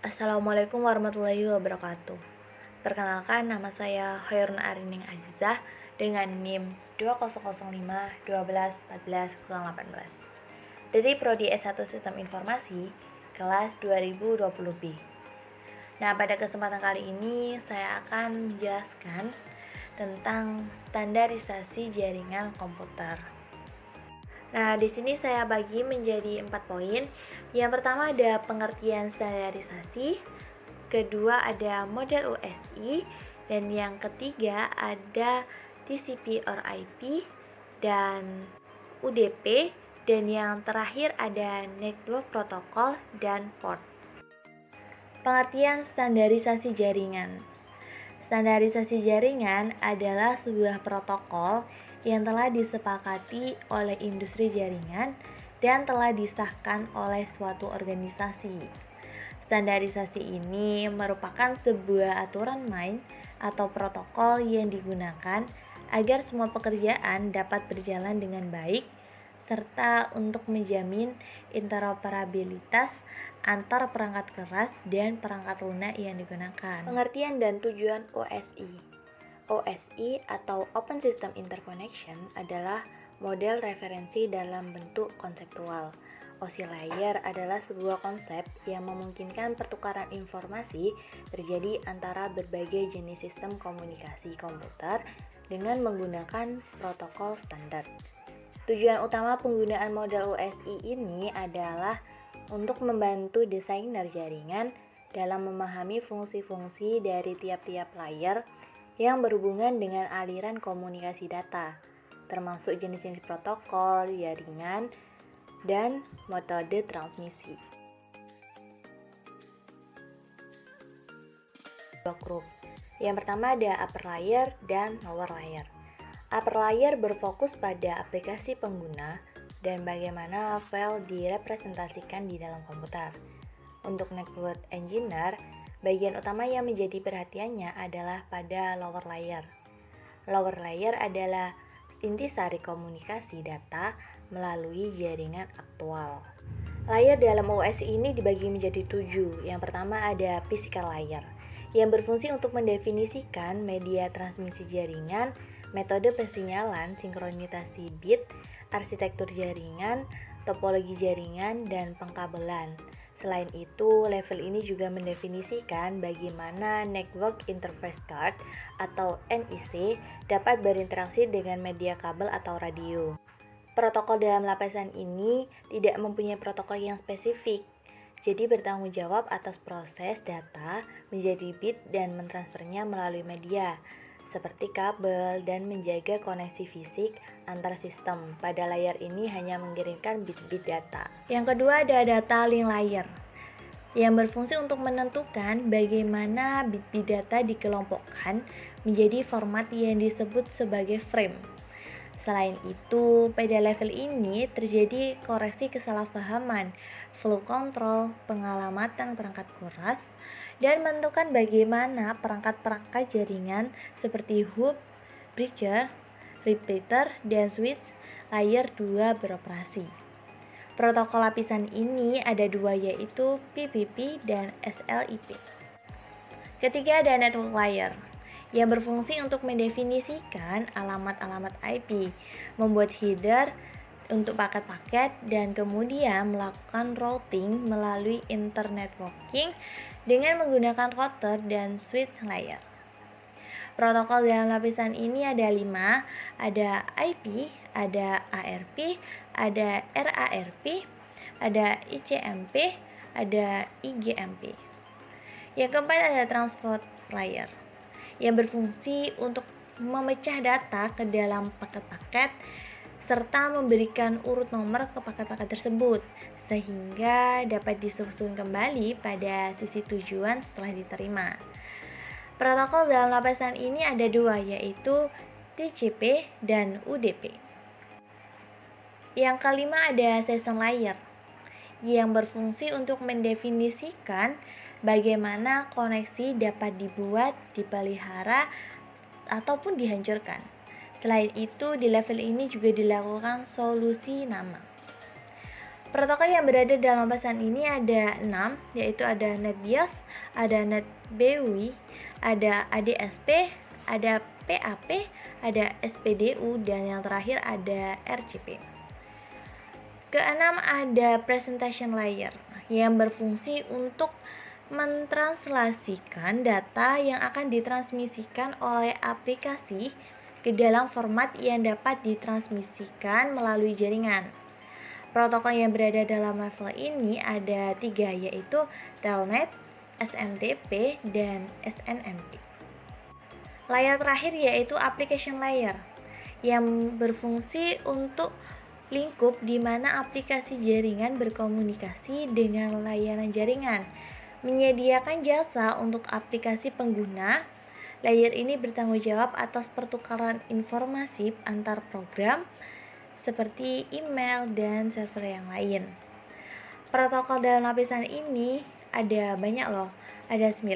Assalamualaikum warahmatullahi wabarakatuh. Perkenalkan, nama saya Khairun Arining Azizah dengan NIM 2005 12 14 018 dari Prodi S1 Sistem Informasi kelas 2020B. Nah, pada kesempatan kali ini saya akan menjelaskan tentang standarisasi jaringan komputer. Nah, di sini saya bagi menjadi 4 poin. Yang pertama ada pengertian standarisasi, kedua ada model USI, dan yang ketiga ada TCP or IP dan UDP, dan yang terakhir ada network protokol dan port. Pengertian standarisasi jaringan. Standarisasi jaringan adalah sebuah protokol yang telah disepakati oleh industri jaringan dan telah disahkan oleh suatu organisasi. Standarisasi ini merupakan sebuah aturan main atau protokol yang digunakan agar semua pekerjaan dapat berjalan dengan baik serta untuk menjamin interoperabilitas antar perangkat keras dan perangkat lunak yang digunakan. Pengertian dan tujuan OSI. OSI atau Open System Interconnection adalah model referensi dalam bentuk konseptual. OSI layer adalah sebuah konsep yang memungkinkan pertukaran informasi terjadi antara berbagai jenis sistem komunikasi komputer dengan menggunakan protokol standar. Tujuan utama penggunaan model OSI ini adalah untuk membantu desainer jaringan dalam memahami fungsi-fungsi dari tiap-tiap layer yang berhubungan dengan aliran komunikasi data, termasuk jenis-jenis protokol, jaringan, dan metode transmisi. Dua grup. Yang pertama ada upper layer dan lower layer. Upper layer berfokus pada aplikasi pengguna dan bagaimana file direpresentasikan di dalam komputer. Untuk network engineer, bagian utama yang menjadi perhatiannya adalah pada lower layer. Lower layer adalah intisari komunikasi data melalui jaringan aktual. Layer dalam OS ini dibagi menjadi 7. Yang pertama ada physical layer, yang berfungsi untuk mendefinisikan media transmisi jaringan, metode persinyalan, sinkronisasi bit, arsitektur jaringan, topologi jaringan, dan pengkabelan. Selain itu, level ini juga mendefinisikan bagaimana Network Interface Card atau NIC dapat berinteraksi dengan media kabel atau radio. Protokol dalam lapisan ini tidak mempunyai protokol yang spesifik, jadi bertanggung jawab atas proses data menjadi bit dan mentransfernya melalui media seperti kabel dan menjaga koneksi fisik antar sistem. Pada layar ini hanya mengirimkan bit-bit data. Yang kedua ada data link layer, yang berfungsi untuk menentukan bagaimana bit-bit data dikelompokkan menjadi format yang disebut sebagai frame. Selain itu, pada level ini terjadi koreksi kesalahpahaman, flow control, pengalamatan perangkat keras, dan menentukan bagaimana perangkat-perangkat jaringan seperti hub, bridger, repeater, dan switch layer 2 beroperasi. Protokol lapisan ini ada dua, yaitu PPP dan SLIP. Ketiga ada network layer, yang berfungsi untuk mendefinisikan alamat-alamat IP, membuat header untuk paket-paket, dan kemudian melakukan routing melalui internetworking dengan menggunakan router dan switch layer. Protokol dalam lapisan ini ada 5, ada IP, ada ARP, ada RARP, ada ICMP, ada IGMP. Yang keempat ada transport layer, yang berfungsi untuk memecah data ke dalam paket-paket serta memberikan urut nomor ke paket-paket tersebut sehingga dapat disusun kembali pada sisi tujuan setelah diterima. Protokol dalam lapisan ini ada 2, yaitu TCP dan UDP. Yang kelima ada session layer, yang berfungsi untuk mendefinisikan bagaimana koneksi dapat dibuat, dipelihara, ataupun dihancurkan. Selain itu, di level ini juga dilakukan solusi nama. Protokol yang berada dalam pesan ini ada 6, yaitu ada NetBIOS, ada NetBEUI, ada ADSP, ada PAP, ada SPDU, dan yang terakhir ada RCP. Keenam ada Presentation Layer yang berfungsi untuk mentranslasikan data yang akan ditransmisikan oleh aplikasi ke dalam format yang dapat ditransmisikan melalui jaringan. Protokol yang berada dalam level ini ada 3, yaitu Telnet, SNTP, dan SNMP. Layer terakhir yaitu Application Layer yang berfungsi untuk lingkup di mana aplikasi jaringan berkomunikasi dengan layanan jaringan, menyediakan jasa untuk aplikasi pengguna. Layer ini bertanggung jawab atas pertukaran informasi antar program seperti email dan server yang lain. Protokol dalam lapisan ini ada banyak loh, ada 9,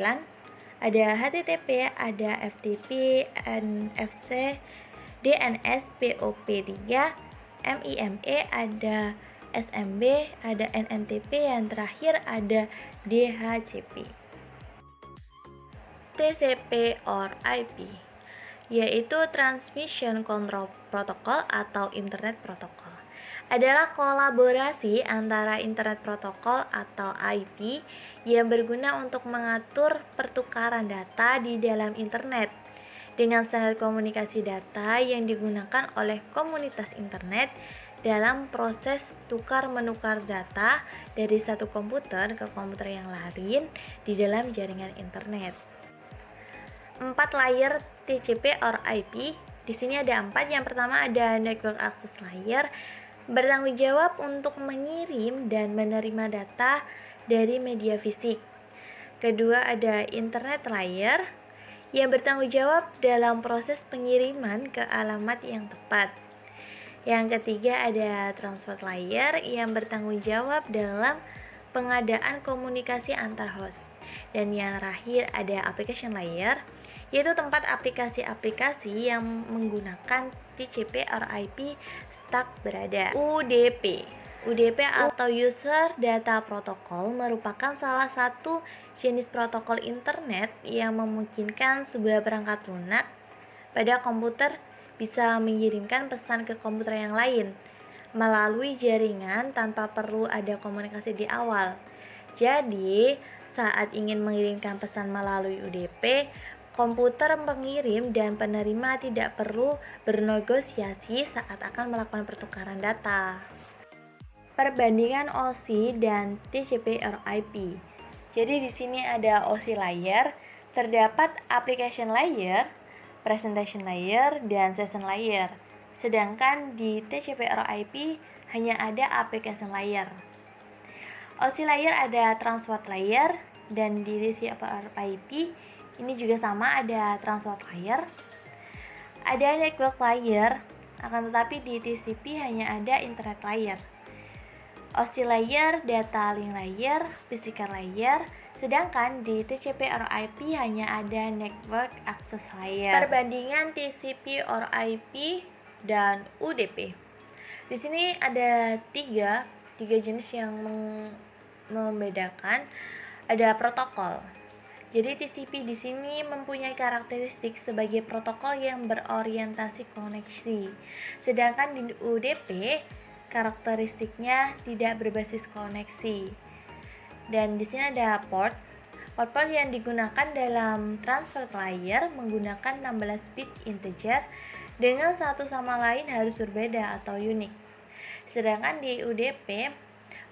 ada HTTP, ada FTP, NFC, DNS, POP3, MIME, ada SMB, ada NNTP, yang terakhir ada DHCP. TCP or IP yaitu Transmission Control Protocol atau Internet Protocol, adalah kolaborasi antara Internet Protocol atau IP yang berguna untuk mengatur pertukaran data di dalam internet dengan standar komunikasi data yang digunakan oleh komunitas internet dalam proses tukar-menukar data dari satu komputer ke komputer yang lain di dalam jaringan internet. 4 layer TCP or IP. Di sini ada 4. Yang pertama ada Network Access Layer, bertanggung jawab untuk mengirim dan menerima data dari media fisik. Kedua ada Internet Layer yang bertanggung jawab dalam proses pengiriman ke alamat yang tepat. Yang ketiga ada Transport Layer yang bertanggung jawab dalam pengadaan komunikasi antar host. Dan yang terakhir ada Application Layer, yaitu tempat aplikasi-aplikasi yang menggunakan TCP or IP stack berada. UDP atau User Data Protocol merupakan salah satu jenis protokol internet yang memungkinkan sebuah perangkat lunak pada komputer bisa mengirimkan pesan ke komputer yang lain melalui jaringan tanpa perlu ada komunikasi di awal. Jadi, saat ingin mengirimkan pesan melalui UDP, komputer pengirim dan penerima tidak perlu bernegosiasi saat akan melakukan pertukaran data. Perbandingan OSI dan TCP or IP. Jadi di sini ada OSI layer, terdapat application layer, presentation layer, dan session layer. Sedangkan di TCP or IP hanya ada application layer. OSI layer ada transport layer, dan di TCP or IP ini juga sama, ada transport layer, ada network layer, akan tetapi di TCP hanya ada internet layer. OSI layer, data link layer, physical layer, sedangkan di TCP or IP hanya ada network access layer. Perbandingan TCP or IP dan UDP. Di sini ada tiga jenis yang membedakan. Ada protokol. Jadi TCP di sini mempunyai karakteristik sebagai protokol yang berorientasi koneksi. Sedangkan di UDP karakteristiknya tidak berbasis koneksi. Dan di sini ada port yang digunakan dalam transport layer menggunakan 16 bit integer dengan satu sama lain harus berbeda atau unik. Sedangkan di UDP,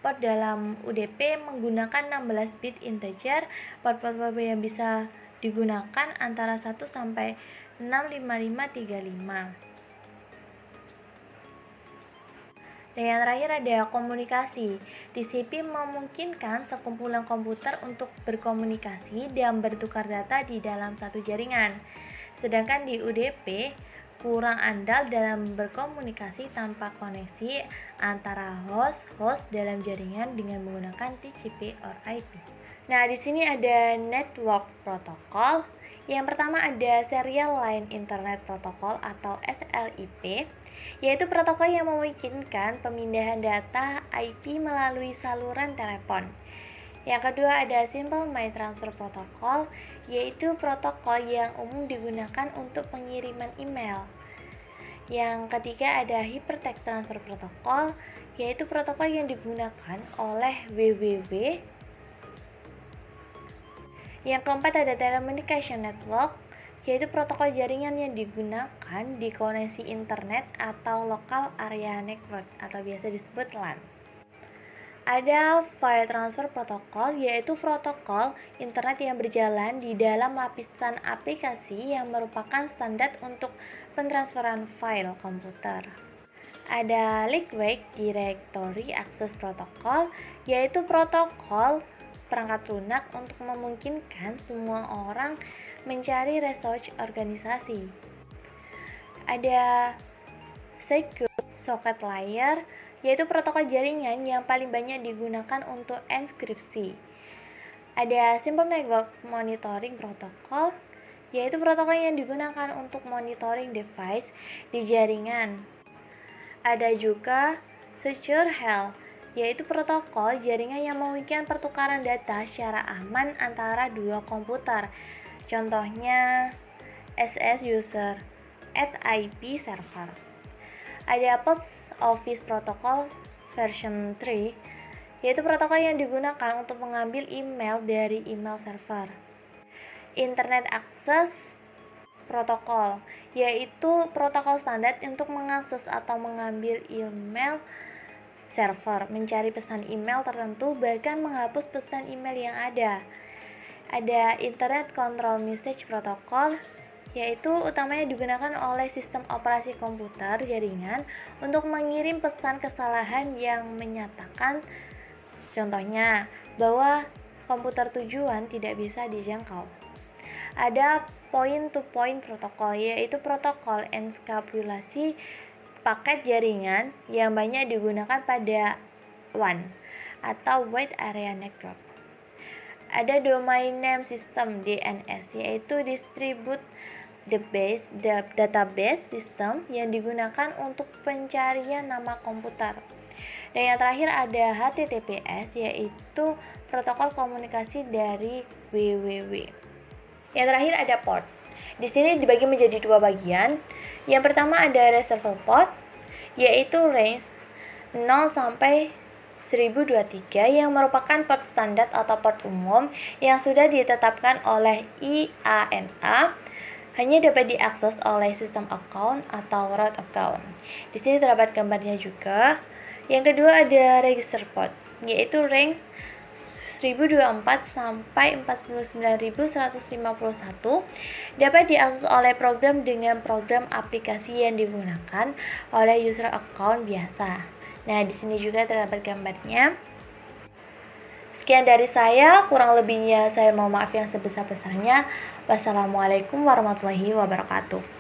port dalam UDP menggunakan 16 bit integer. Port yang bisa digunakan antara 1 sampai 65535. Dan yang terakhir ada komunikasi. TCP memungkinkan sekumpulan komputer untuk berkomunikasi dan bertukar data di dalam satu jaringan. Sedangkan di UDP kurang andal dalam berkomunikasi tanpa koneksi antara host dalam jaringan dengan menggunakan TCP or IP. Nah, di sini ada network protocol. Yang pertama ada Serial Line Internet Protocol atau SLIP yaitu protokol yang memungkinkan pemindahan data IP melalui saluran telepon. Yang kedua ada Simple My Transfer Protocol, yaitu protokol yang umum digunakan untuk pengiriman email. Yang ketiga ada Hypertext Transfer Protocol, yaitu protokol yang digunakan oleh WWW. Yang keempat ada Telecommunication Network, yaitu protokol jaringan yang digunakan di koneksi internet atau Local Area Network atau biasa disebut LAN. Ada File Transfer Protocol, yaitu protokol internet yang berjalan di dalam lapisan aplikasi yang merupakan standar untuk pentransferan file komputer. Ada Lightweight Directory Access Protocol, yaitu protokol perangkat lunak untuk memungkinkan semua orang mencari resource organisasi. Ada Secure Socket Layer, yaitu protokol jaringan yang paling banyak digunakan untuk enkripsi. Ada Simple Network Monitoring Protocol, yaitu protokol yang digunakan untuk monitoring device di jaringan. Ada juga Secure Health, yaitu protokol jaringan yang memungkinkan pertukaran data secara aman antara dua komputer. Contohnya SS User at IP Server. Ada Post Office Protocol version 3, yaitu protokol yang digunakan untuk mengambil email dari email server. Internet Access Protocol, yaitu protokol standar untuk mengakses atau mengambil email server, mencari pesan email tertentu, bahkan menghapus pesan email yang ada. Ada Internet Control Message Protocol, yaitu utamanya digunakan oleh sistem operasi komputer jaringan untuk mengirim pesan kesalahan yang menyatakan, contohnya, bahwa komputer tujuan tidak bisa dijangkau. Ada Point-to-Point Protocol, yaitu protokol enkripsi paket jaringan yang banyak digunakan pada WAN atau Wide Area Network. Ada Domain Name System DNS, yaitu Distributed Database System yang digunakan untuk pencarian nama komputer. Dan yang terakhir ada HTTPS, yaitu protokol komunikasi dari WWW. Yang terakhir ada port. Di sini dibagi menjadi dua bagian. Yang pertama ada Reservoir Port, yaitu range 0 sampai 1023 yang merupakan port standar atau port umum yang sudah ditetapkan oleh IANA, hanya dapat diakses oleh sistem account atau root account. Di sini terdapat gambarnya juga. Yang kedua ada register port, yaitu range 1024 sampai 49151 dapat diakses oleh program dengan program aplikasi yang digunakan oleh user account biasa. Nah, di sini juga terdapat gambarnya. Sekian dari saya, kurang lebihnya saya mohon maaf yang sebesar-besarnya. Wassalamualaikum warahmatullahi wabarakatuh.